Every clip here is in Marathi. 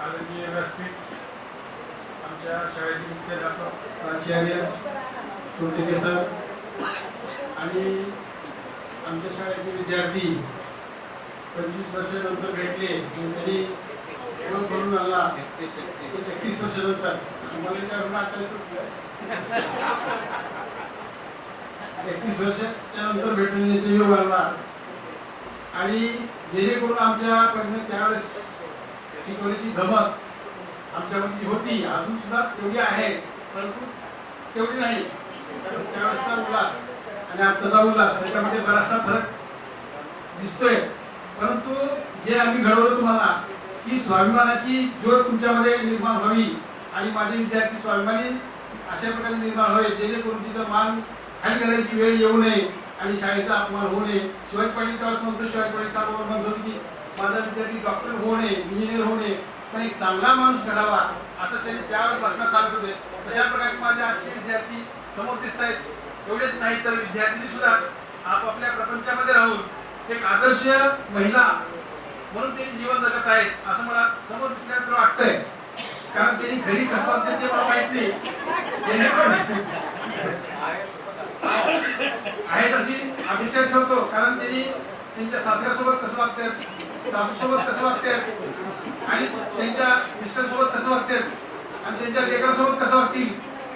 आदरणीय व्यासपीठ, आमच्या शाळेचे मुख्याध्यापक प्राचार्य सोनटके सर आणि आमच्या शाळेचे विद्यार्थी 25 वर्षानंतर भेटले. त्यांनी करून आला 31 वर्षानंतर मला 31 वर्षाच्या नंतर भेटण्याचा योग आला आणि जेणेकरून आमच्याकडनं त्यावेळेस शिकवण्याची धमक आमच्यावरची होती, अजून सुद्धा तेवढी आहे, परंतु तेवढी नाही. त्यावेळेसचा उल्हास आणि आत्ताचा उल्हास याच्यामध्ये बराचसा फरक दिसतोय. परंतु जे आम्ही घडवलं तुम्हाला की स्वाभिमानाची ज्योत तुमच्यामध्ये निर्माण व्हावी आणि माझे विद्यार्थी स्वाभिमानी अशा प्रकारे निर्माण व्हावे जेणेकरून तिचा मान खाली करायची वेळ येऊ नये आणि शाळेचा अपमान होऊ नये. शिवाजी पाटील त्यावेळेस म्हणतो, शिवाजी पाटील साहेब म्हणत होते की माझा विद्यार्थी डॉक्टर होऊ नये, इंजिनियर होऊ नये, पण एक चांगला माणूस घडावा असं त्यांनी त्यावेळेस भाषणात सांगत होते. तशा प्रकारचे माझे आजचे विद्यार्थी समोर दिसत आहेत. एवढेच नाही तर विद्यार्थी सुद्धा आपापल्या प्रपंचामध्ये राहून एक आदर्श महिला म्हणून त्यांनी जीवन जगत आहेत असं मला समोर दिसल्यानंतर वाटतंय. कारण त्यांनी घरी कसं वागतात ते मला माहित नाही, आहे तशी अपेक्षा ठेवतो. कारण त्यांनी त्यांच्या सासऱ्यासोबत कसं वागतात, सासूसोबत कसं वागतात आणि त्यांच्या मिस्टरसोबत कसं वागतात आणि त्यांच्या लेकरासोबत कसं वागतील,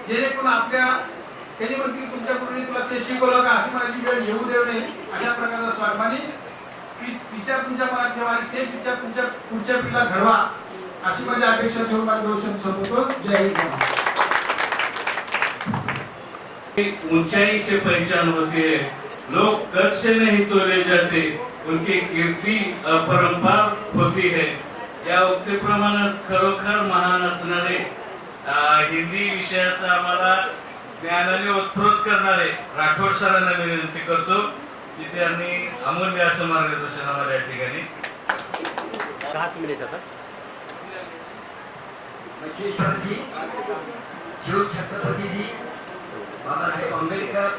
जेणेकरून आपल्या त्यांनी म्हणतील तुमच्या गुरुने तुला ते शिकवलं का अशी माझी वेळ येऊ देऊ नये. अशा प्रकारचा स्वाभिमानी विचार तुमच्या मनात ठेवा आणि तेच विचार तुमच्या पुढच्या पिढीला घडवा अशी माझी अपेक्षा ठेवून माझं दोषण संपवतो. जय हिंद. ऊंचाई से पहचान होती है, लोग कद से नहीं तोले जाते, उनकी कीर्ती अपरंपार होती है. या उक्तीप्रमाणे खरोखर महान असणारे हिंदी विषयाचा आम्हाला ज्ञानाने उत्प्रोत करणारे राठोड सरांना विनंती करतो की त्यांनी अमूल्य असं मार्गदर्शन आम्हाला या ठिकाणी. 5 मिनिट आता. बसवेश्वरजी, शिव छत्रपतीजी, बाबासाहेब आंबेडकर,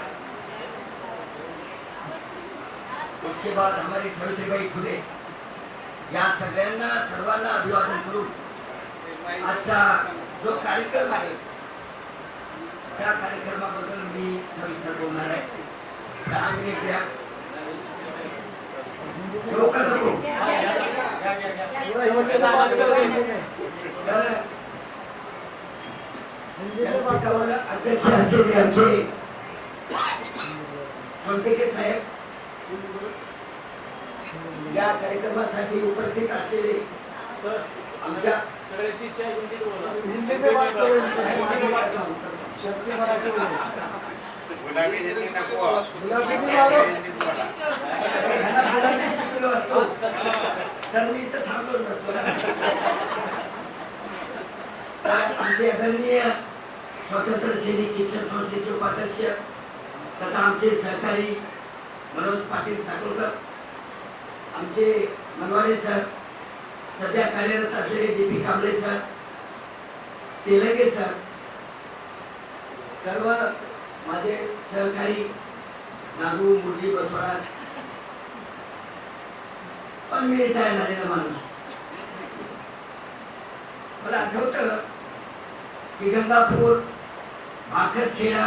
उसके बाद हमारी सावित्रीबाई फुले, या सगळ्यांना सर्वांना अभिवादन करून आजचा जो कार्यक्रम आहे त्या कार्यक्रमाबद्दल मी सविस्तर बोलणार आहे. 10 मिनिट द्या. तर व्यासपीठावर अध्यक्ष असलेले आमचे सोनटके साहेब, या कार्यक्रमासाठी उपस्थित असलेले आमच्या सगळ्यांची इच्छा आहे हिंदी बोला. हिंदी में बात करो, गुलाबी शिकलो असतो तर मी इथं थांबलो नसतो. आमचे आदरणीय स्वातंत्र्य सैनिक शिक्षण संस्थेचे उपाध्यक्ष तथा आमचे सहकारी मनोज पाटील साकोलकर, आमचे मनवाडे सर, सध्या कार्यरत असलेले DP Kamble sir, Telange sir, सर्व माझे सहकारी नागू, मुरली, बसवराज, पण मी रिटायर झालेला माणूस. मला आठवतं की गंगापूर, भाकसखेडा,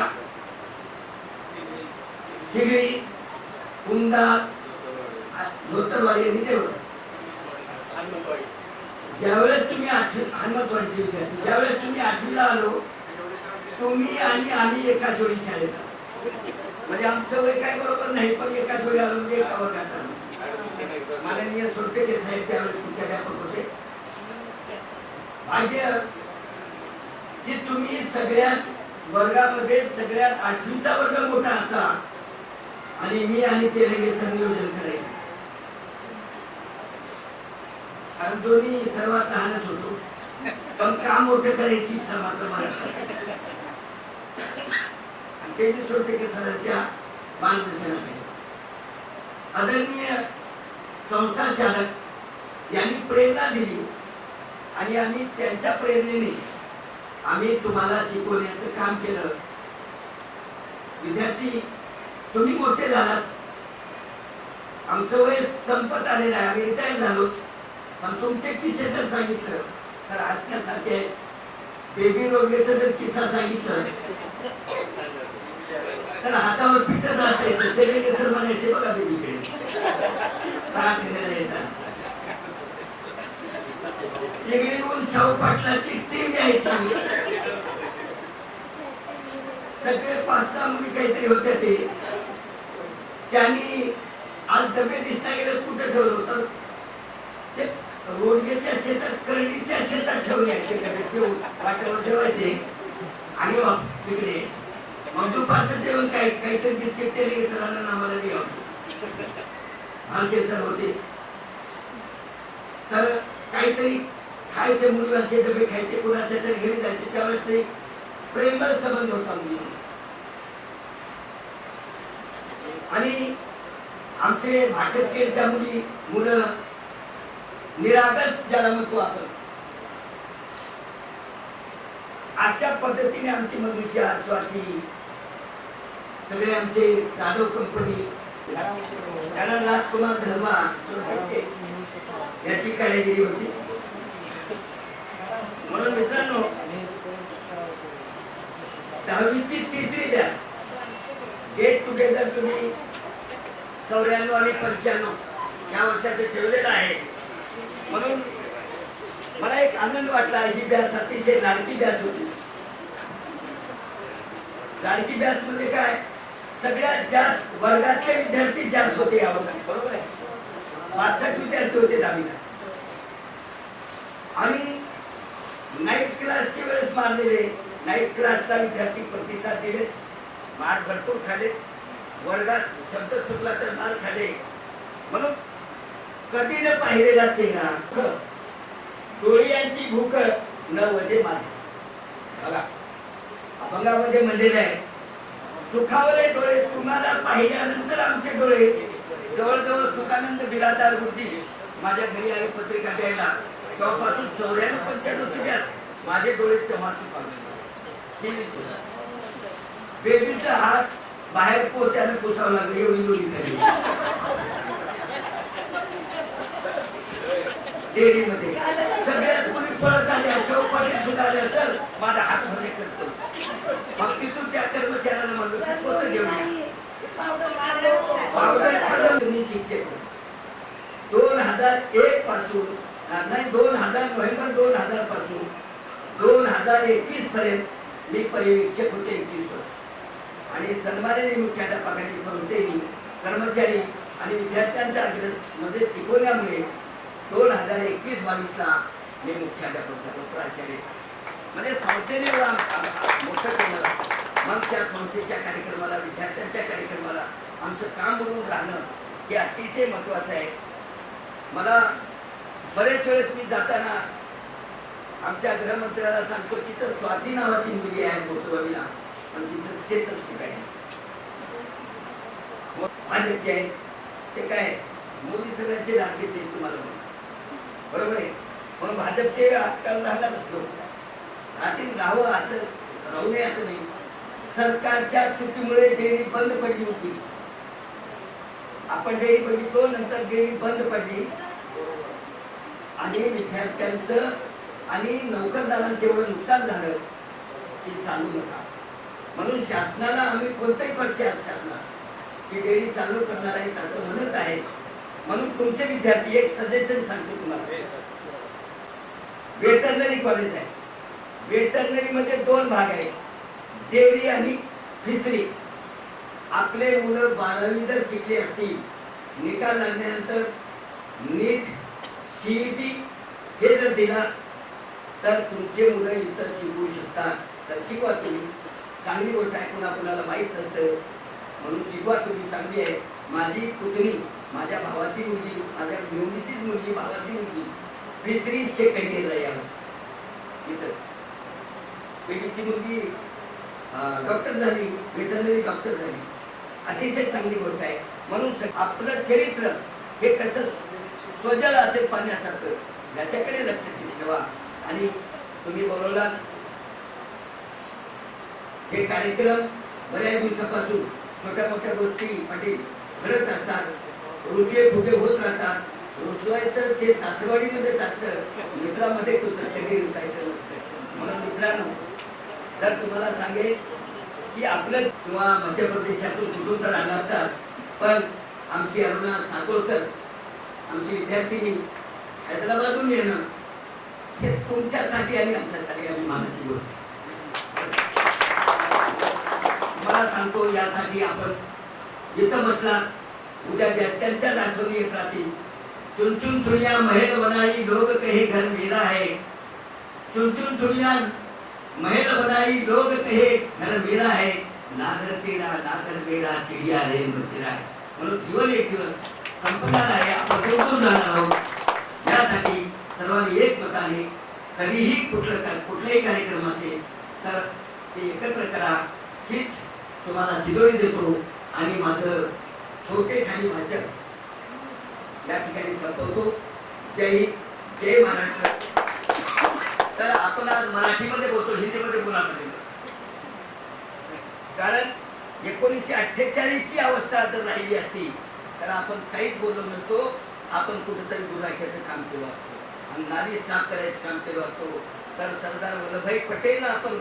चिगळी, कुंदा, धोतरवाडी यांनी ते होतं. ज्यावेळेस तुम्ही हनुमंतवाडीचे विद्यार्थी, ज्यावेळेस तुम्ही 8वीला आलो, तुम्ही आणि आम्ही एका जोडी शाळेत आलो. म्हणजे आमचं वय काय बरोबर नाही, पण एका जोडी आलो म्हणजे एका वर्गात आलो. माननीय सोनटके साहेब त्यावेळेस मुख्याध्यापक होते. भाग्य की तुम्ही सगळ्यात वर्गामध्ये सगळ्यात 8वीचा वर्ग मोठा होता आणि मी आणि तेलंगेचं नियोजन करायचं. कारण दोन्ही सर्वात लहानच होतो, पण काम मोठं करायची इच्छा मात्र मला. त्यांनी सोनटके सरांच्या मार्गदर्शनाखाली आदरणीय संस्था चालक यांनी प्रेरणा दिली आणि आम्ही त्यांच्या प्रेरणेने आम्ही तुम्हाला शिकवण्याचं काम केलं. विद्यार्थी तुम्ही मोठे झालात, आमचं वय संपत आलेलं आहे, आम्ही रिटायर झालो, पण तुमचे किस्से जर सांगितलं तर सांगण्यासारखे आहे. बेबी रोडगेचा जर किस्सा सांगितलं तर हातावर पिठच असायचं. ते सर म्हणायचे बघा बेबीकडे प्रार्थनेला येतात. चिंगडीहून शाहू पाटलाची टीम यायची. सगळे 5-6 मुली काहीतरी होत्या. त्यांनी आज डबे दिसना गेले कुठे ठेवलं तर ते रोडगेच्या शेतात करडीच्या शेतात ठेवून यायचे. डब्याचे वाट्यावर ठेवायचे आणि मग तिकडे यायचे. मग दुपारचं जेवण काहीतरी बिस्किट ते लगेच सरांना आम्हाला नाही आवडत. भालके सर होते तर काहीतरी खायचे. मुलांचे डबे खायचे. कुणाच्या तरी घरी जायचे. त्यावेळेस ते प्रेमळ संबंध होता मुली. आणि आमचे भाकसखेडच्या मुलं निरागस ज्याला म्हणतो आपण, अशा पद्धतीने आमची मधुषा, स्वाती, सगळे आमचे जाधव कंपनी, त्याला राजकुमार धर्मा याची काळेगिरी होती. म्हणून मित्रांनो 10वीची 3री बॅच गेट टुगेदर तुम्ही 94 आणि 95 या वर्षाचे ठेवलेलं आहे. म्हणून मला एक आनंद वाटला. ही बॅच अतिशय लाडकी बॅच होती. लाडकी बॅच म्हणजे काय, सगळ्यात जास्त वर्गातले विद्यार्थी जास्त होते या वर्गात. बरोबर आहे. 62 विद्यार्थी होते 10वीला. आणि नाईट क्लासची वेळेस मारलेले. नाईट क्लासला विद्यार्थी प्रतिसाद दिले. मार भरपूर खाले. वर्गात शब्द चुकला तर मार खाले. म्हणून कधी न पाहिलेला चेहरा, डोळ्यांची भूक न वजे माझे. बघा अभंगामध्ये म्हणलेलं आहे, सुखावले डोळे तुम्हाला पाहिल्यानंतर आमचे डोळे. जवळजवळ सुखानंद बिरादार गुरुजी माझ्या घरी आले पत्रिका द्यायला. तेव्हापासून 94-95 बॅच माझे डोळे तेव्हा सुखावले. बेबीचा हात बाहेर पोत्याने पुसावं लागलं. एवढी जोडी झाली डेअरीमध्ये. सगळ्यात कोणी पळत आले. शाहू पाटील सुद्धा आले तर माझा हात भरले कस करतो. मग तिथून त्या कर्मचाऱ्याला म्हणलो की पोतं घेऊन या. पावडर खाल्लं. मी शिक्षक 2001 पासून नाही 2000 नोव्हेंबर 2000 पासून 2021 पर्यंत मी पर्यवेक्षक होते 21 वर्ष. आणि सन्माननीय मुख्याध्यापकांनी, संस्थेने, कर्मचारी आणि विद्यार्थ्यांच्या मध्ये शिकवण्यामुळे 2021-22 ला मी मुख्याध्यापक झालो, प्राचार्य. म्हणजे संस्थेने मोठं केलं. मग त्या संस्थेच्या कार्यक्रमाला, विद्यार्थ्यांच्या कार्यक्रमाला आमचं काम म्हणून राहणं हे अतिशय महत्वाचं आहे. मला बरेच वेळेस मी जाताना आमच्या गृहमंत्र्याला सांगतो की तर स्वाती नावाची मुलगी आहे मोठवाडीला, पण तिचं शेतच कुठं आहे. भाजपचे आहे ते काय, मोदी सगळ्यांचे लाडकेचे आहेत तुम्हाला माहिती, बरोबर आहे. म्हणून भाजपचे आजकाल राहणारच लोक राहतील. राहावं असं राहू नये असं नाही. सरकारच्या चुकीमुळे डेअरी बंद पडली होती. आपण डेअरी बघितलो, नंतर डेअरी बंद पडली आणि विद्यार्थ्यांचं आणि नोकरदारांचं एवढं नुकसान झालं की सांगू नका. म्हणून शासनाला आम्ही कोणताही पक्ष शासनाला की डेअरी चालू करणार आहेत असं म्हणत आहे. म्हणून तुमचे विद्यार्थी, एक सजेशन सांगतो तुम्हाला, वेटरनरी कॉलेज आहे. वेटरनरी मध्ये 2 भाग आहेत, डेअरी आणि फिशरी. आपले मुलं 12वी जर शिकले असतील, निकाल लागल्यानंतर नीट, CET हे जर दिला तर तुमचे मुलं इथं शिकू शकतात. तर शिकवा तुम्ही, चांगली गोष्ट आहे. कुणाला माहीत नसतं म्हणून शिकवा तुम्ही, चांगली आहे. माझी पुतणी, माझ्या भावाची मुलगी, माझ्या मेवणीचीच मुलगी, भावाची मुलगी फिशरी सेकंड इयरला या इथं. बेबीची मुलगी डॉक्टर झाली, वेटरनरी डॉक्टर झाली. अतिशय चांगली गोष्ट आहे. म्हणून आपलं चरित्र हे कसं स्वजल असेल पाण्यासारखं, याच्याकडे लक्ष ठेवा. आणि तुम्ही बोलवलात हे कार्यक्रम बऱ्याच दिवसापासून छोट्या मोठ्या गोष्टी पाटील घडत असतात, रुसवे फुगे होत राहतात. रुसवायचं हे सासरवाडीमध्येच असतं, मित्रामध्ये कुठं कधी रुसायचं नसतं. मित्रांनो, जर तुम्हाला सांगेल की आपलं किंवा मध्य प्रदेशातून कुठून तर आला असतात, पण आमची अरुणा साकोळकर आमची विद्यार्थिनी हैदराबादहून येणं हे तुमच्यासाठी आणि आमच्यासाठी अभिमानाची गोष्ट. मला सांगतो यासाठी आपण इथं बसला, उद्या त्यांच्याच आठवणी येत राहतील. चुन चुन चुड़िया महल बनाई लोग कहे घर मेरा है, चुन चुन चुड़िया महल बनाई लोग कहे घर मेरा है, नागर तेरा नागर मेरा चिड़िया रे बसेरा है. म्हणून जीवन एक दिवस संपणार आहे, आपण जोडून जाणार आहोत. यासाठी सर्वांनी एकमताने कधीही कुठलाही कार्यक्रम असेल तर ते एकत्र करा, हीच तुम्हाला शिदोरी देतो. आणि माझं छोटे खाली भाषण या ठिकाणी संपवतो. जय हिंद, जय महाराष्ट्र. तर आपण आज मराठीमध्ये बोलतो, हिंदीमध्ये बोला पाहिजे, कारण 1948 ची अवस्था जर राहिली असती तर आपण काहीच बोललो नसतो. आपण कुठेतरी गुन्हाख्याचं काम केलं असतो आणि नाली साफ करायचं काम केलं असतो. तर सरदार वल्लभभाई पटेलला आपण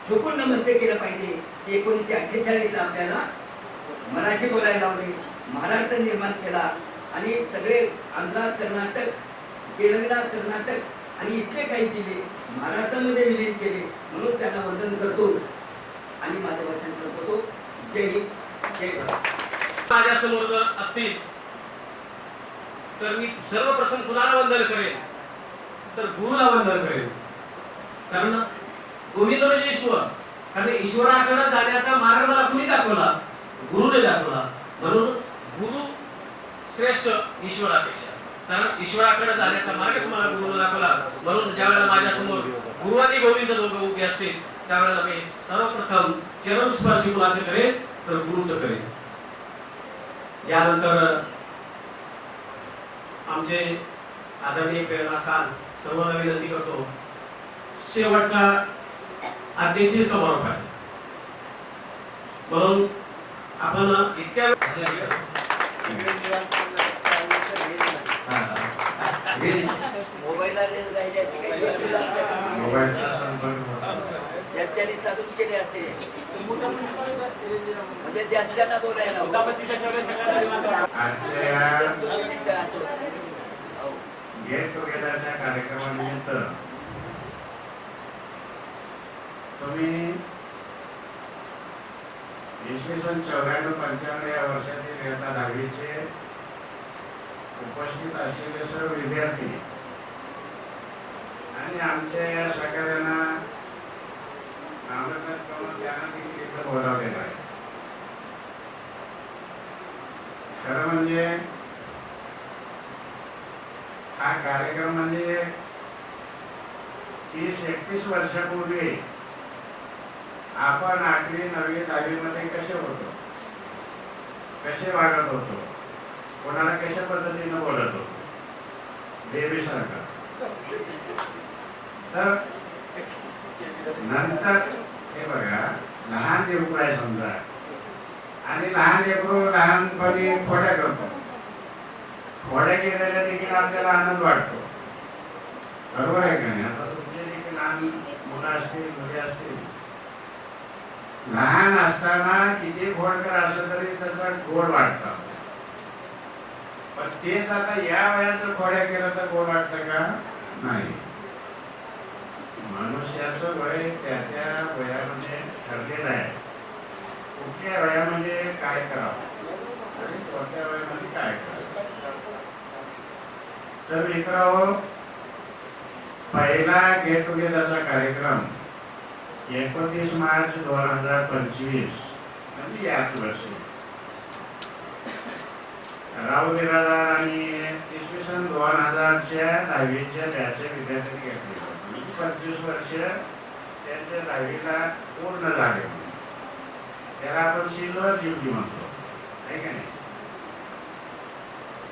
झुकून नमस्ते केलं पाहिजे की 1948 ला आपल्याला मराठी बोलायला लावले, महाराष्ट्र निर्माण केला आणि सगळे आंध्र, कर्नाटक, तेलंगणा, कर्नाटक आणि इथले काही जिल्हे महाराष्ट्रामध्ये विलीन केले. म्हणून त्यांना वंदन करतो आणि माझं भाषण संपवतो. जय हिंद, जय भारत. माझ्या समोर जर असतील तर मी सर्वप्रथम कुणाला वंदन करेन तर गुरुला वंदन करेन. कारण गोविंद म्हणजे ईश्वर, कारण ईश्वराकडे जाण्याचा मार्ग मला कुणी दाखवला? गुरुने दाखवला. म्हणून गुरु श्रेष्ठ ईश्वरापेक्षा, कारण ईश्वराकडे जाण्याचा मार्गच मला गुरुने दाखवला. म्हणून ज्या वेळेला माझ्या समोर गुरु आणि गोविंद दोघं उभे असतील त्यावेळेला मी सर्वप्रथम चरण स्पर्शी कुणाचे करेन तर गुरुचं करेन. यानंतर आमचे आदरणीय प्रेरणास्थान सर्वांना विनंती करतो, शेवटचा अध्यक्षीय समारोप आहे म्हणून आपण इतक्या मोबाईलला रेंज राहिली असते काही जास्त्याने चालूच केले असते, म्हणजे जास्त्यांना बोलायला गेट टुगेदरच्या कार्यक्रमानिमित्त तुम्ही इसवी सन 94-95 या वर्षातील इयत्ता 10वीचे उपस्थित असलेले सर्व विद्यार्थी आणि आमच्या या सहकार्यांना नामकरण करून त्यांना देखील इथं बोलावलेलं आहे. खरं म्हणजे हा कार्यक्रम म्हणजे 30-31 वर्षापूर्वी आपण 8वी 9वी 10वी मध्ये कसे होतो, कसे वागत होतो, कोणाला कशा पद्धतीने बोलत होतो, देवीसारखं. तर नंतर हे बघा, लहान लेकरू आहे समजा आणि लहान लेकरू लहानपणी खोड्या करतो. खोड्या केलेल्या देखील आपल्याला आनंद वाटतो, बरोबर आहे का नाही? आता तुमचे देखील लहान मुलं असतील, मुली असतील, लहान असताना किती खोडकर असलं तरी त्याचा गोड वाटतं. पण तेच आता या वयात जर खोड्या केलं तर गोड वाटतं का? नाही. मनुष्याचं वय त्या त्या वयामध्ये ठरलेलं आहे. कुठल्या वयामध्ये काय करावं आणि कोणत्या वयामध्ये काय करावं. तर मित्रांनो, पहिला गेट टुगेदरचा कार्यक्रम 29 मार्च 2025 म्हणजे याच वर्षी राव बिरादार आणि इसवी सन 2000च्या 10वीच्या बॅचच्या विद्यार्थ्यांनी घेतले. 25 वर्ष त्यांच्या 10वीला पूर्ण झाले. त्याला आपण सिल्वर ज्युबली म्हणतो, आहे का नाही?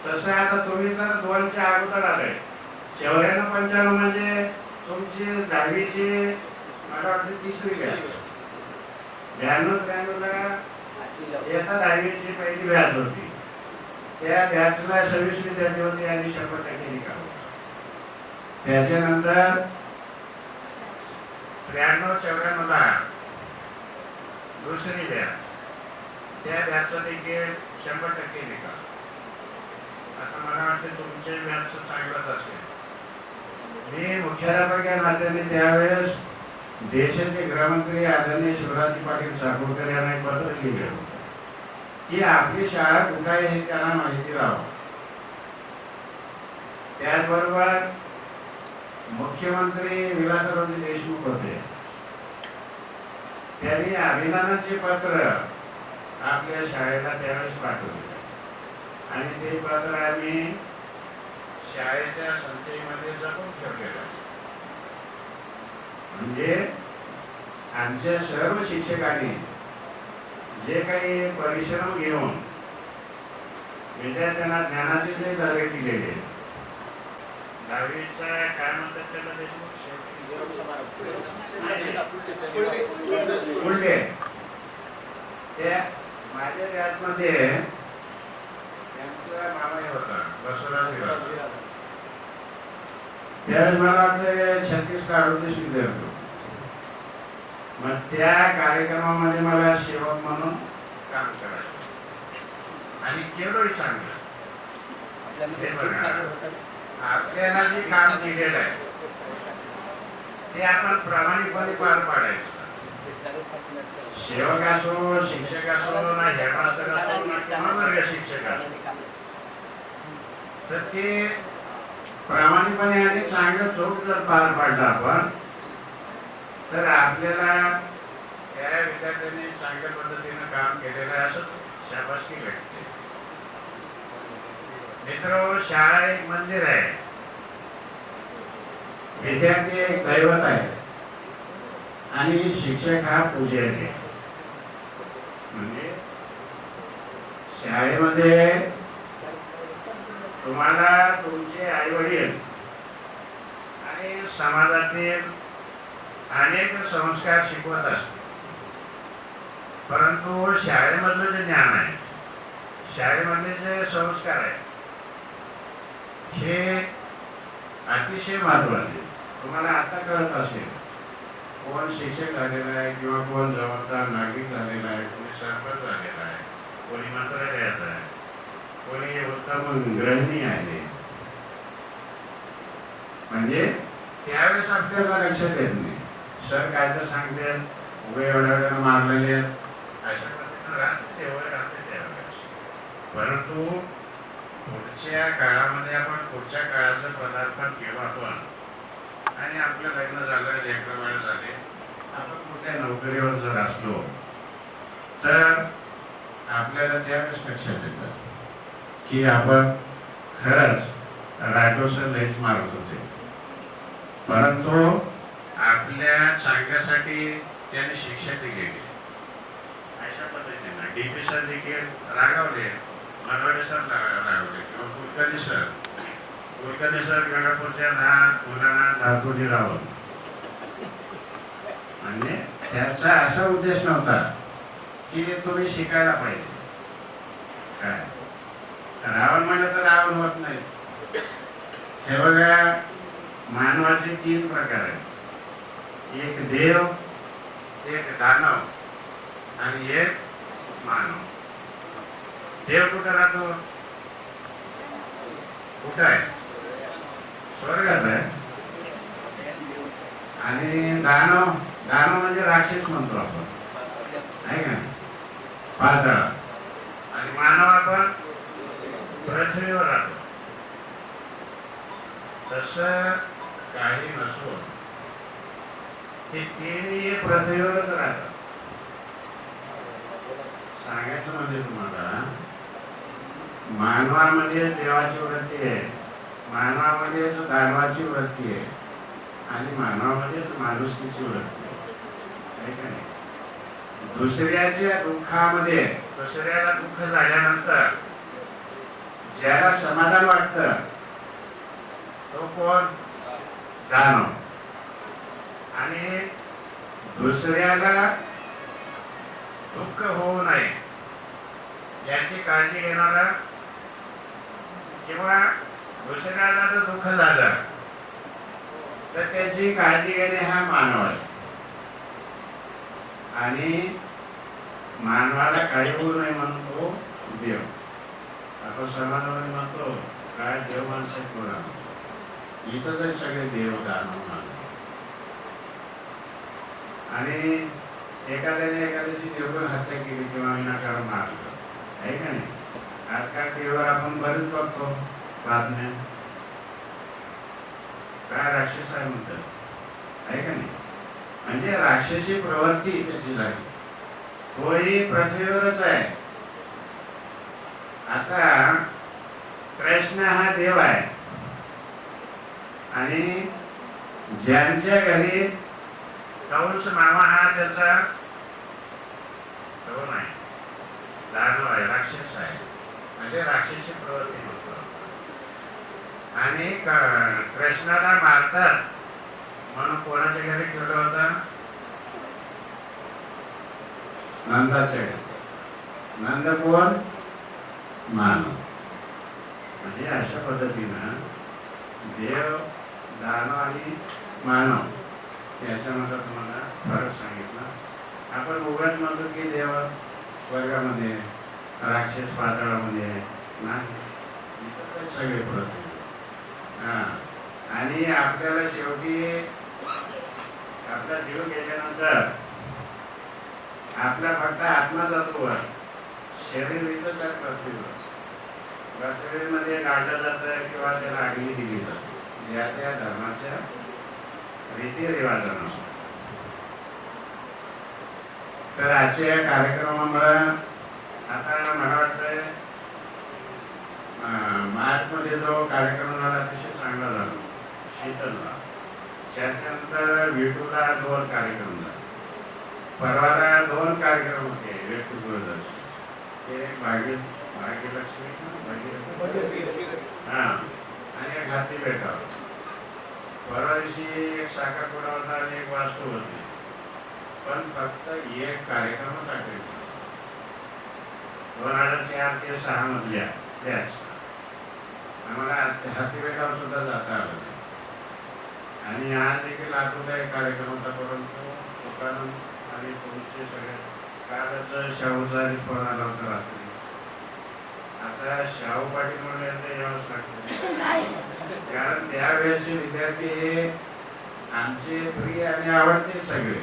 तसं आता तुम्ही तर 2च्या अगोदर आले. 94-95 म्हणजे तुमची 10वीची मला वाटतं 30वी बॅच. 92-93ला इयत्ता 10वीची पहिली बॅच होती. त्या बॅचला 26 विद्यार्थी होते आणि 100% निकाल. त्याच्यानंतर 93-94 ला दुसरी बॅच, त्या बॅचचा देखील 100% निकाल. आता मला वाटते तुमचे बॅच चांगलंच असेल. मी मुख्याध्यापक या नात्याने त्यावेळेस देशाचे गृहमंत्री आदरणीय शिवराज पाटील चाकूरकर यांना एक पत्र लिहिले होते की आपली शाळा कुठे आहे हे त्यांना माहिती राहावं. त्याचबरोबर मुख्यमंत्री विलासरावजी देशमुख होते, त्यांनी अभिनंदनाचे पत्र आपल्या शाळेला त्यावेळेस पाठवले आणि ते पत्र आम्ही शाळेच्या संचयीमध्ये जपून ठेवलेलं आहे. म्हणजे आमच्या सर्व शिक्षकांनी जे काही परिश्रम घेऊन विद्यार्थ्यांना ज्ञानाचे जे धडे दिलेले, 10वीचा काय म्हणतात त्याला देशमुख उलटे, त्या माझ्या बॅचमध्ये त्यांचा मामाही होता बसवराज. त्यावेळेस मला वाटतं 36 का 38 विद्यार्थी. मग त्या कार्यक्रमामध्ये मला सेवक म्हणून काम करायचं आणि केवढंही चांगलं. आपल्याला जे काम केलेलं आहे ते आपण प्रामाणिकपणे पार पाडायचं. सेवक असो, शिक्षक असो, ना हेडमास्टर असो, ना किंवा वर्ग शिक्षक असो, तर ते प्रामाणिकपणे आणि चांगलं चोख जर पार पाडलं आपण, तर आपल्याला त्या विद्यार्थ्यांनी चांगल्या पद्धतीनं काम केलेलं आहे असं शाबासकी भेटते. मित्र, शाळा एक मंदिर आहे, विद्यार्थी एक दैवत आहे आणि शिक्षक हा पुजारी आहे. म्हणजे शाळेमध्ये तुम्हाला तुमचे आई वडील आणि समाजातील अनेक संस्कार शिकवत असतात, परंतु शाळेमधलं जे ज्ञान आहे, शाळेमधले जे संस्कार आहे, हे अतिशय महत्त्वाचे. तुम्हाला आता कळत असेल कोण शिक्षक झालेला आहे किंवा कोण जबाबदार नागरिक झालेला आहे, कोणी सरपंच झालेला आहे, कोणी मंत्रालयात आहे, कोणी उत्तम गृहिणी आहे. म्हणजे त्यावेळेस आपल्याला लक्षात येत नाही, सर काय तर सांगते उभे एवढ्या मारलेले अशा पद्धतीनं राहते तेवढे राहते त्यावेळेस. परंतु पुढच्या काळामध्ये आपण पुढच्या काळाचं पदार्पण केलं आपण आणि आपलं लग्न झालं, लेकरं बाळ झाले, आपण कुठल्या नोकरीवर जर असलो तर आपल्याला त्यावेळेस लक्षात येतं की आपण खरंच राजोसर लईच मारत होते, परंतु आपल्या चांगल्यासाठी त्याने शिक्षा दिलेली. अशा पद्धतीनं DP सर देखील रागावले, मनवडे सर रागावले किंवा कुलकर्णी सर गंगापूरच्या लहान मुलांना धातुडी रावत. म्हणजे त्यांचा असा उद्देश नव्हता की तुम्ही शिकायला पाहिजे. काय रावण म्हणलं तर रावण होत नाही. हे बघा, मानवाचे 3 प्रकार आहेत, एक देव, एक दानव आणि एक मानव. देव कुठं राहतो? कुठं आहे? स्वर्गात आहे. आणि दानव, दानव म्हणजे राक्षस म्हणतो आपण, आहे का, पाताळ. आणि मानव आपण पृथ्वीवर राहतो. तसं काही नसून ते 3ही पृथ्वीवरच राहतात. सांगायचं म्हणजे तुम्हाला, मानवामध्ये देवाची वृत्ती आहे, मानवामध्येच दानवाची वृत्ती आहे आणि मानवामध्येच माणुसकीची वृत्ती आहे का नाही. दुसऱ्याच्या दुःखामध्ये, दुसऱ्याला दुःख झाल्यानंतर ज्याला समाधान वाटतं तो कोण? दानव. आणि दुसऱ्याला दुःख होऊ नये याची काळजी घेणारा किंवा दुसऱ्याला जर दुःख झालं तर त्याची काळजी घेणे हा मानव आहे. आणि मानवाला काही होऊ नये म्हणून तो देव. आपण समाजामध्ये म्हणतो काय देव माणसं कोणा, इथं तर सगळे देव दानव मानव. आणि एखाद्याने एखाद्याची निर्गुण हत्या केली किंवा विनाकारण मारलं आहे का नाही. आजकाल टीव्हीवर आपण बरेच बघतो बातम्या, काय राक्षस आहे म्हणतात आहे का नाही. म्हणजे राक्षसी प्रवृत्ती त्याची झाली, तोही पृथ्वीवरच आहे. आता कृष्ण हा देव आहे आणि ज्यांच्या घरी कंस मामा हा त्याचा तो नाही, दानव आहे, राक्षस आहे, म्हणजे राक्षसी प्रवृत्ती होतो. आणि कृष्णाला मारतात म्हणून कोणाच्या घरी ठेवलं होता, नंदाच्या घरी. नंद कोण, मानव. म्हणजे अशा पद्धतीनं देव, दानव आणि मानव याच्यामध्ये तुम्हाला फरक सांगितला. आपण उगाच म्हणतो की देव स्वर्गामध्ये, राक्षस पाताळामध्ये नाही, सगळे पडते. आणि आपल्याला शेवटी आपला जीव गेल्यानंतर आपला फक्त आत्मा जातो वर, शरीर इथं तर पृथ्वीमध्ये काढलं जातं किंवा त्याला अग्नी दिली जाते या त्या धर्माच्या रीतिरिवाजानुसार. तर आजच्या या कार्यक्रमामुळे आता मला वाटतंय मार्चमध्ये जो कार्यक्रम झाला अतिशय चांगला झाला, शीतलला. त्याच्यानंतर विठूला 2 कार्यक्रम झाले, परवाला 2 कार्यक्रम होते विठू दूरदर्शन. ते भाग्यलक्ष्मी हा आणि एक हाती भेटावं. परवा दिवशी एक साखरपुडा होता आणि एक वास्तू होती, पण फक्त एक कार्यक्रमच आठवला. 2004 ते 6 मधल्या त्याच आम्हाला हाती भेटावं सुद्धा जाता आलं नाही. आणि आज देखील आठवडा एक कार्यक्रम होता, परंतु दुकान आणि तुमचे सगळे कालच शाहूचा फोन आला होता रात्री. आता शाहू पाटील म्हणून यांचं यावंच लागतं, कारण त्यावेळेस विद्यार्थी हे आमचे प्रिय आणि आवडते सगळे.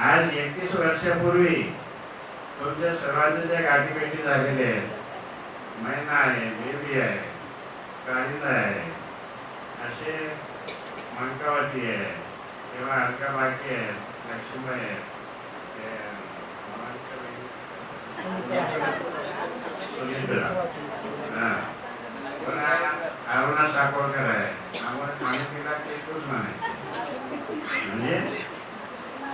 आज 31 वर्षापूर्वी तुमच्या सर्वांच्या ज्या गाठीभेटी झालेल्या आहेत, मैना आहे, बेबी आहे, कालिंदा आहे, असे मंकावती आहे किंवा अलका बाकी आहे, लक्ष्मीबाई आहे, सुनीता, अरुणा साकोळकर आहे, आम्हाला माहितीला तेच म्हणायचे. म्हणजे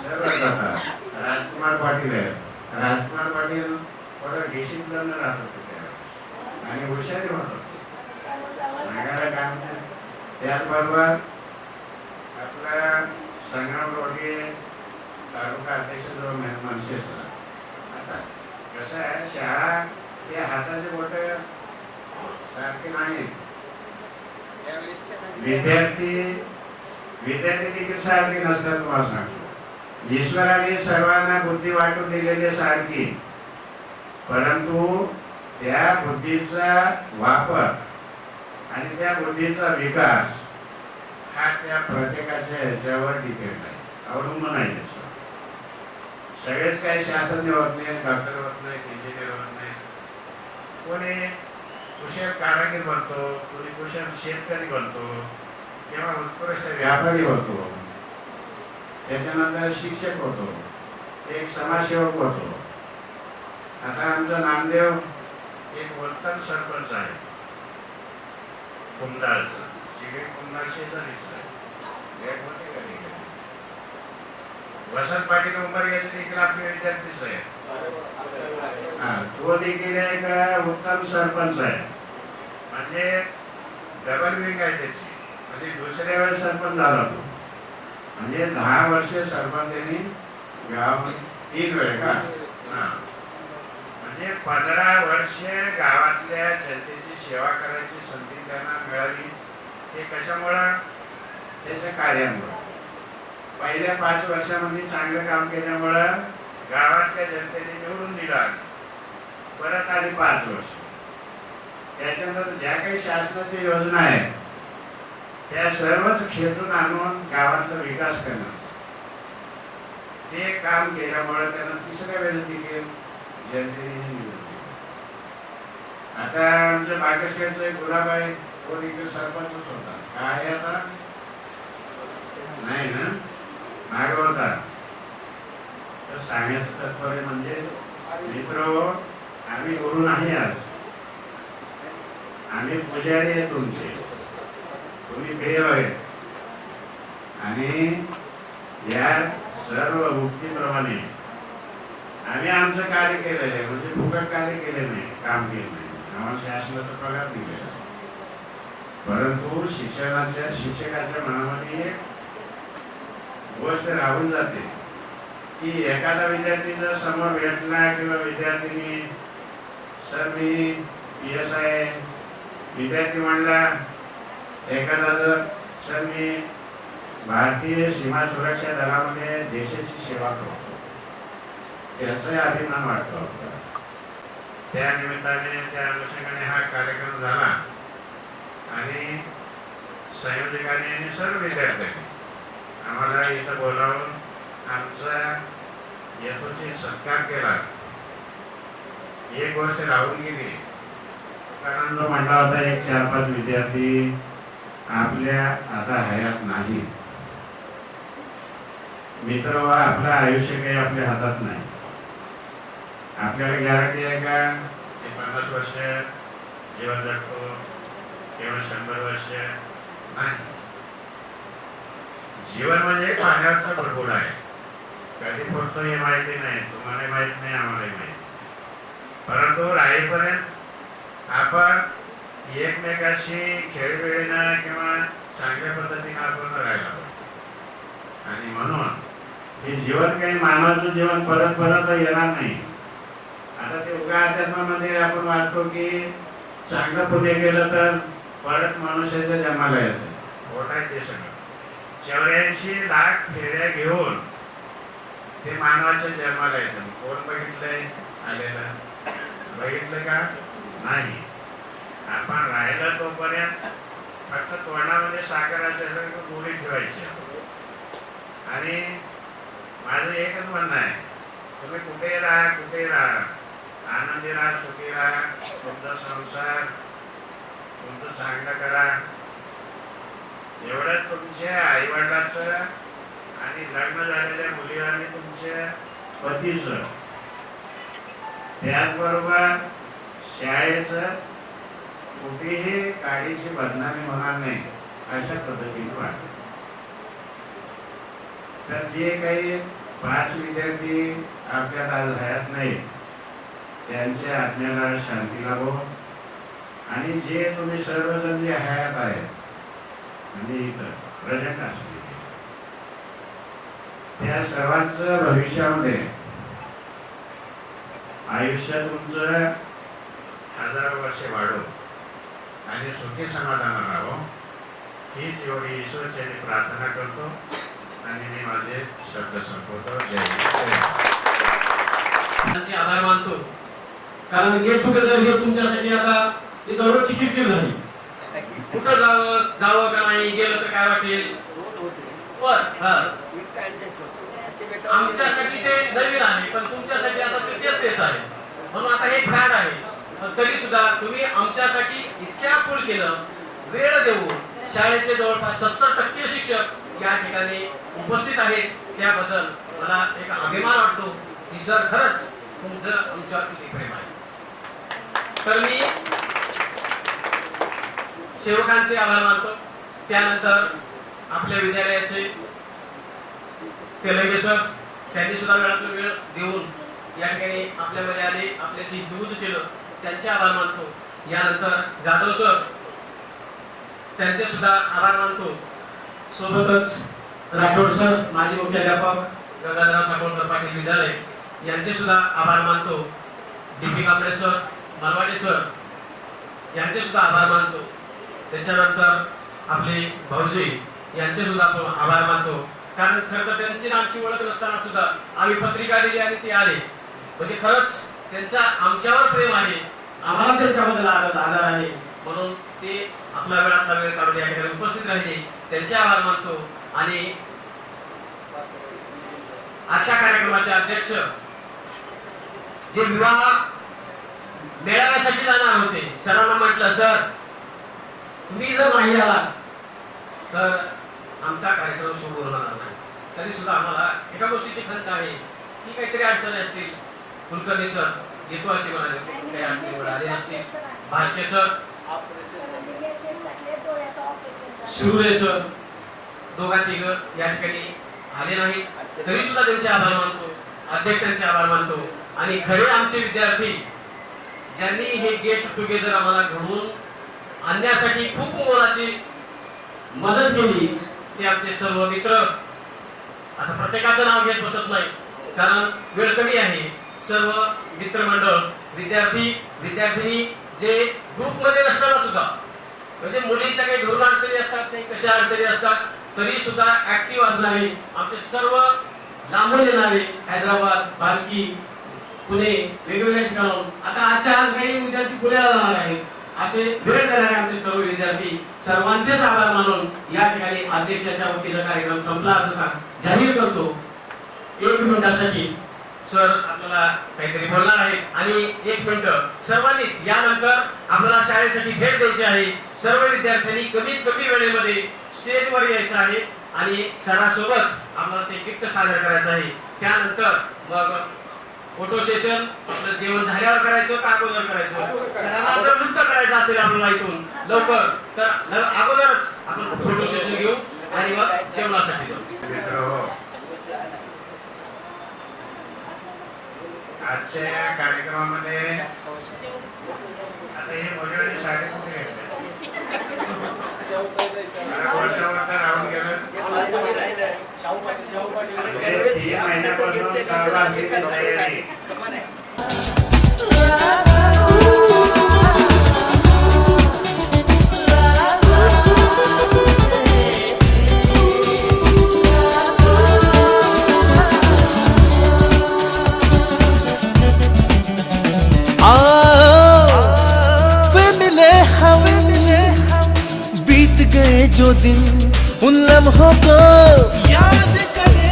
सर्व जातात. राजकुमार पाटील आहेत, राजकुमार पाटील थोडं डिसिप्लिन राहत होते त्यावेळेस आणि हुशारी होत होते. त्याचबरोबर आपला संग्राम रोडगे तालुका अध्यक्ष जो मनसेचा. आता कसं आहे, शाळा ते हाताचे बोट सारखे नाहीत, विद्यार्थी देखील सारखे नसतात. तुम्हाला सांगतो, ईश्वराने सर्वांना बुद्धी वाटून दिलेली सारखी, परंतु त्या बुद्धीचा वापर आणि त्या बुद्धीचा विकास हा त्या प्रत्येकाच्या ह्याच्यावर डिपेंड आहे, अवलंबून आहे. सगळेच काही शास्त्रज्ञ होत नाही, डॉक्टर होत नाही, इंजिनियर होत नाही. कोणी कुशल कारागीर बनतो, कोणी कुशल शेतकरी बनतो किंवा उत्कृष्ट व्यापारी होतो, त्याच्यानंतर शिक्षक होतो, एक समाजसेवक होतो. आता आमचा नामदेव एक उत्तम सरपंच आहे कुमदाळचा, शिगडी कुमदाळ शेजारीच आहे. वसंत पाटील उंबरग्याचे देखील आपले विद्यार्थीच आहे. तो देखील एक उत्तम सरपंच आहे, म्हणजे डबल विंग आहे त्याची. म्हणजे दुसऱ्या वेळेस सरपंच झाला तो, म्हणजे 10 वर्ष सरपंचांनी गावामध्ये 3 वेळ का, म्हणजे 15 वर्ष गावातल्या जनतेची सेवा करायची संधी त्यांना मिळाली. ते कशामुळं, त्याच्या कार्यामुळे. पहिल्या 5 वर्षामध्ये चांगलं काम केल्यामुळं गावातल्या जनतेने निवडून दिला. परत आली 5 वर्ष. त्याच्यानंतर ज्या काही शासनाच्या योजना आहेत त्या सर्वच खेचून आणून गावातला विकास करणं ते काम केल्यामुळे त्यांना तिसऱ्या वेळेस देखील जनतेने निवडून दिलं. आता आमच्या बागेश्वरचा एक गुलाब आहे, तो देखील सरपंचच होता. काय आता नाही ना, माग होता. तर सांगण्याचं तात्पर्य म्हणजे मित्र, आम्ही गुरु नाही, आज आम्ही पुजारी आहे तुमचे, तुम्ही देव आहेत. आणि या सर्व भक्तीप्रमाणे आम्ही आमचं कार्य केलेलं आहे, म्हणजे फुकट कार्य केले नाही, काम केलं नाही. आम्हाला शासनाचा पगार दिलेला, परंतु शिक्षकाच्या मनामध्ये एक गोष्ट राहून जाते की एखादा विद्यार्थी जर समोर भेटला किंवा विद्यार्थिनी, सर मी PSI, विद्यार्थी म्हणला एखादा जर सर मी भारतीय सीमा सुरक्षा दलामध्ये देशाची सेवा करतो, त्याचाही अभिमान वाटतो आपल्याला. त्या निमित्ताने त्या अनुषंगाने हा कार्यक्रम झाला आणि संयोजकांनी आणि सर्व विद्यार्थ्यांनी आम्हाला इथं बोलावून आमचा यथोचित सत्कार केला. एक गोष्ट राहून गेली, कारण जो म्हटला होता एक 4-5 विद्यार्थी आपल्या आता हयात नाही. मित्र, आपलं आयुष्य काही आपल्या हातात नाही. आपल्याला गॅरंटी आहे का 50 वर्ष जीवन जगतो किंवा 100 वर्ष नाही. जीवन म्हणजे पाण्याचा भरपूर आहे, कधी फुटतो हे माहिती नाही, तुम्हाला माहित नाही, आम्हालाही माहिती. परंतु राहीपर्यंत आपण एकमेकाशी खेळीमेळीनं किंवा चांगल्या पद्धतीने आपण राहायला पाहिजे. आणि म्हणून हे जीवन काही मानवाचं जीवन परत परत येणार नाही. आता ते उगा अध्यात्मामध्ये आपण वाचतो की चांगलं पुण्य केलं तर परत मनुष्याच्या जन्माला येतं. खोट आहे ते सगळं. 84 लाख फेऱ्या घेऊन ते मानवाच्या जन्माला येतं. कोण बघितलंय आलेलं? बघितलं का? नाही. आपण राहिलं तोपर्यंत फक्त तोंडामध्ये साखर असेल गोळी ठेवायची. आणि माझं एकच म्हणणं आहे, तुम्ही कुठेही राहा, आनंदी राहा, सुखी राहा, तुमचा संसार तुमचं चांगलं करा. एवढंच तुमच्या आईवडिलाचं आणि लग्न झालेल्या मुली आणि तुमच्या पतीचं, त्याचबरोबर शाळेचं कुठेही काडीची बदनामी होणार नाही अशा पद्धतीने वाटतं. तर जे काही 5 विद्यार्थी आपल्यात आज हयात नाहीत त्यांच्या आत्म्याला शांती लाभो. आणि जे तुम्ही सर्वजण जे हयात आहेत म्हणजे इथं प्रेझेंट असले त्या सर्वांचं भविष्यामध्ये आयुष्य तुमचं 1000 वर्षे वाढो आणि सुखी समाधान राहो, हीच एवढी ईश्वरचरणी प्रार्थना करतो आणि मी माझे शब्द संपवतो. जय. त्यांचे आभार मानतो, कारण गेट टुगेदर हे तुमच्यासाठी आता दररोजची किरकिर झाली. कुठं जावं का नाही, गेलं तर काय वाटेल. आमच्यासाठी ते नवीन आहे, पण तुमच्यासाठी आता तेच आहे. म्हणून आता हे फॅड आहे, पण तरी सुद्धा तुम्ही आमच्यासाठी इतक्या पूल केलं, वेळ देऊन. शाळेचे जवळपास 70% शिक्षक या ठिकाणी उपस्थित आहेत. त्याबद्दल मला एक अभिमान वाटतो की सर खरंच तुमचं आमच्यावर किती प्रेम आहे. तर मी सेवकांचे आभार मानतो. त्यानंतर आपल्या विद्यालयाचे तेलंगे सर, त्यांनी सुद्धा वेळातून वेळ देऊन या ठिकाणी आपल्यामध्ये आले, आपल्याशी युज केलं, त्यांचे आभार मानतो. यानंतर जाधव सर, त्यांचे सुद्धा आभार मानतो. सोबतच राठोड सर, माजी मुख्याध्यापक गंगाधरराव साकोळकर पाटील विद्यालय, यांचे सुद्धा आभार मानतो. DP Kamble sir, Malwade sir, यांचे सुद्धा आभार मानतो. त्याच्यानंतर आपले भाऊजी यांचे सुद्धा आभार मानतो. कारण खरं तर त्यांची आणि आमची ओळख नसताना सुद्धा आम्ही पत्रिका दिली आणि ते आले. म्हणजे खरंच त्यांचा आमच्यावर प्रेम आहे, आम्हाला त्यांच्याबद्दल आदर आहे, म्हणून ते आपला वेळातला वेळ काढून या ठिकाणी उपस्थित राहिले. त्यांचे आभार मानतो. आणि आजच्या कार्यक्रमाचे अध्यक्ष जे विवाह मेळाव्यासाठी जाणार होते, सरांना म्हटलं, सर तुम्ही जर नाही आला तर आमचा कार्यक्रम सुरू होणार नाही. तरी सुद्धा आम्हाला एका गोष्टीची खंत आहे की काहीतरी अडचणी असतील. कुलकर्णी सर येतो असे म्हणाले, काही अडचणी आले असतील. भालके सर, शिवरे सर, दोघा तिघ या ठिकाणी आले नाहीत. तरी सुद्धा त्यांचे आभार मानतो, अध्यक्षांचे आभार मानतो. आणि खरे आमचे विद्यार्थी ज्यांनी हे गेट टुगेदर आम्हाला घडवून आणण्यासाठी खूप मोलाची मदत केली ते आमचे सर्व मित्र. आता प्रत्येकाचं नाव घेत बसत नाही कारण वेळ कमी आहे. सर्व मित्रमंडळ, विद्यार्थी विद्यार्थिनी जे ग्रुपमध्ये नसताना सुद्धा, म्हणजे मुलींच्या काही घरून अडचणी असतात, काही कशा अडचणी असतात, तरी सुद्धा ऍक्टिव्ह असणारे आमचे सर्व लांबून येणारे, हैदराबाद, बार्की, पुणे, वेगवेगळ्या ठिकाणाहून, आता आजच्या आज काही विद्यार्थी पुण्याला जाणार आहेत, असे वेळ देणारे आमचे सर्व विद्यार्थी, सर्वांचेच आभार मानून या ठिकाणी अध्यक्षाच्या वतीने कार्यक्रम संपला असं जाहीर करतो. 1 मिनिटासाठी सर आपल्याला काहीतरी बोलणार आहेत. आणि 1 मिनिट सर्वांनीच यानंतर आपल्याला शाळेसाठी भेट द्यायची आहे. सर्व विद्यार्थ्यांनी कमीत कमी वेळेमध्ये स्टेजवर यायचं आहे आणि सरासोबत आपल्याला ते गिफ्ट सादर करायचं आहे. त्यानंतर मग फोटो सेशन आपलं जेवण झाल्यावर करायचं का अगोदर करायचं? सरांना जर नृत्य करायचं असेल आपल्याला इथून लवकर तर अगोदरच आपण फोटो सेशन घेऊ आणि मग जेवणासाठी जाऊ. आजच्या या कार्यक्रमामध्ये आता हे मोठे साडे कुठे घेतले राहून गेलं. 3 महिन्यापासून सहभागी तयारी. जो दिन उन लम्हों को याद करे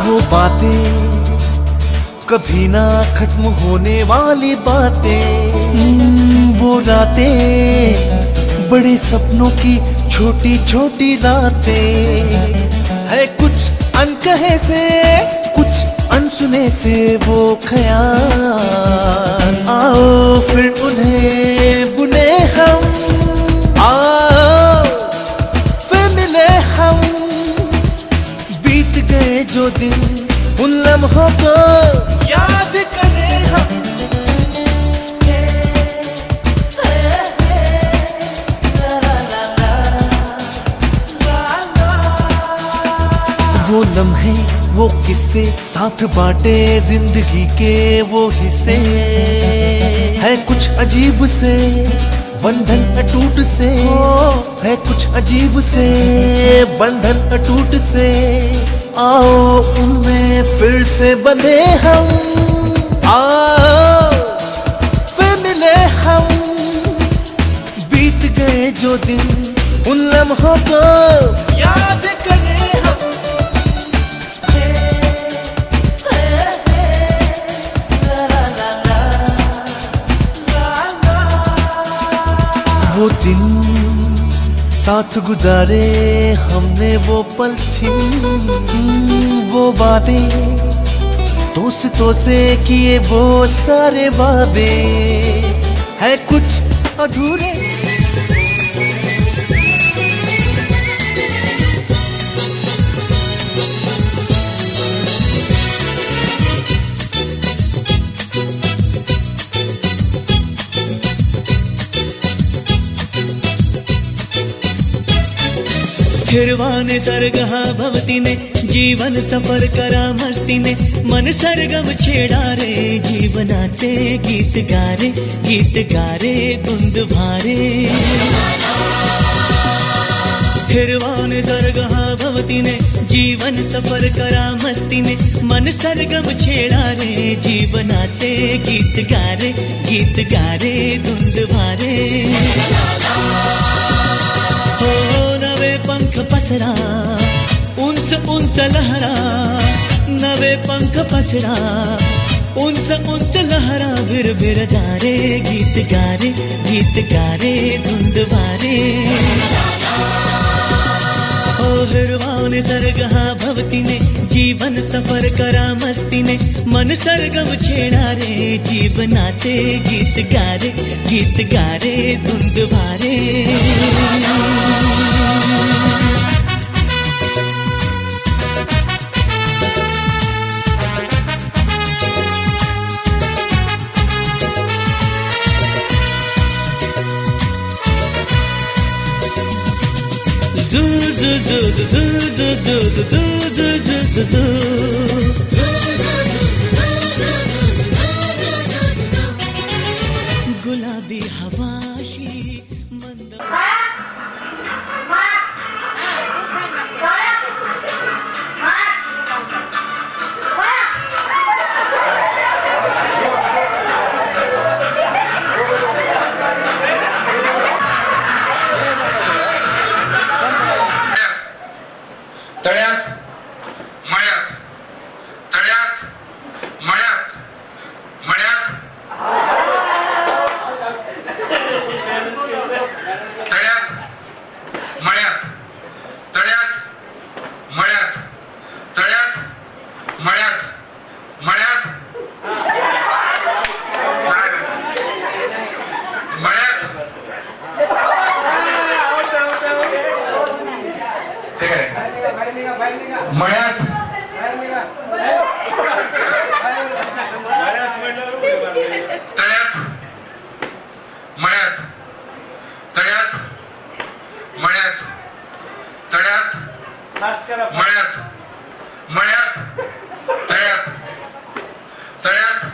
वो बातें कभी ना खत्म होने वाली बातें, वो रातें बड़े सपनों की छोटी छोटी रातें है, कुछ अनकहे से कुछ अनसुने से वो ख्याल, आओ फिर उन्हें बुने हम, आओ फिर मिले हम, बीत गए जो दिन उन लम्हों को याद करें हम. वो लम्हे वो किस्से साथ बांटे जिंदगी के वो हिस्से है, कुछ अजीब से बंधन अटूट से, है कुछ अजीब से बंधन अटूट से, आओ उनमें फिर से बंधे हम, आओ फिर मिले हम, बीत गए जो दिन उन लम्हों को याद करें हम. वो दिन साथ गुजारे हमने, वो पल छिन, वो बातें दोस्तों से किए वो सारे वादे है कुछ अधूरे. हिरवा निसर्ग हा भवतीने जीवन सफर करा मस्तीने मन सरगम छेडा रे जीवनाचे गीत गारे धुंद भारे हिरवा निसर्ग हा भवतीने जीवन सफर करा मस्तीने मन सरगम छेडा रे जीवनाचे गीत गारे धुंद भारे हो नवे पंख पसरा उंच उंच लहरा नवे पंख पसरा उंच उंच लहरा भिर जा रे गीत गारे धुंद भारे ओ हिरवा निसर्ग हा भवतीने जीवन सफर करा मस्तीने मन सरगम छेडा रे जीवनाचे गीत गारे धुंद भारे गुलाबी हवाशी मंद तळ्यात मळ्यात तळ्यात मळ्यात मळ्यात तळ्यात मळ्यात तळ्यात मळ्यात तळ्यात मळ्यात मळ्यात मळ्यात ठीक आहे मळ्यात तळ्यात मळ्यात तळ्यात मळ्यात तळ्यात मळ्यात मळ्यात तळ्यात तळ्यात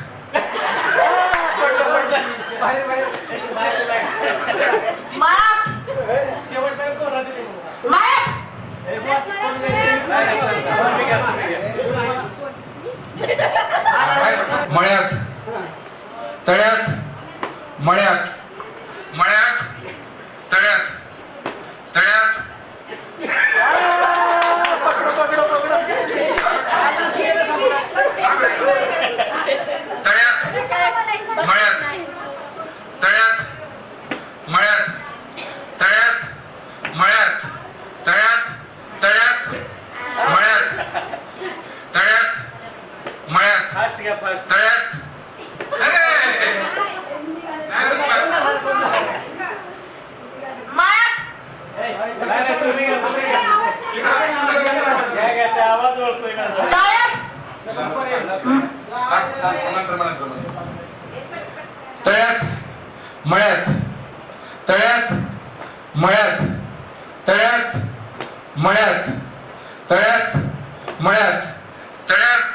मळ्यात तळ्यात मळ्यात मळ्यात तळ्यात तळ्यात तळ्यात मळ्यात तळ्यात मळ्यात तळ्यात मळ्यात तळ्यात तळ्यात मळ्यात तळ्यात मळ्यात तळ्यात तळ्यात मळ्यात तळ्यात मळ्यात तळ्यात मळ्यात तळ्यात मळ्यात तळ्यात